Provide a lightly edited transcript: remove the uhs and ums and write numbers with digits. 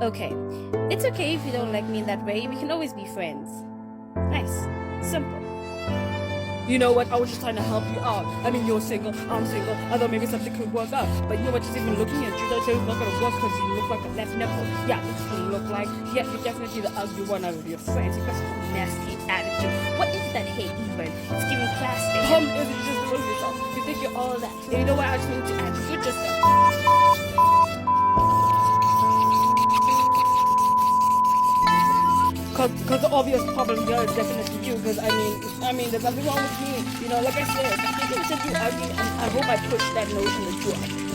Okay, it's okay if you don't like me in that way. We can always be friends. Nice. Simple. You know what? I was just trying to help you out. I mean, you're single, I'm single. I thought maybe something could work out. But you know what? Just even looking at you, that's not gonna work because you look like a left nipple. Yeah, that's what you look like. Yeah, you're definitely the ugly one out of your friends. You got such a nasty attitude. What is that hate even? It's giving plastic. Is it just full of yourself? You think you're all that. And you know what? I just need to add you. You're just Cause the obvious problem here is definitely you. Cause I mean, there's nothing wrong with me. You know, like I said, I think I said you ugly, and I hope I pushed that notion that you are.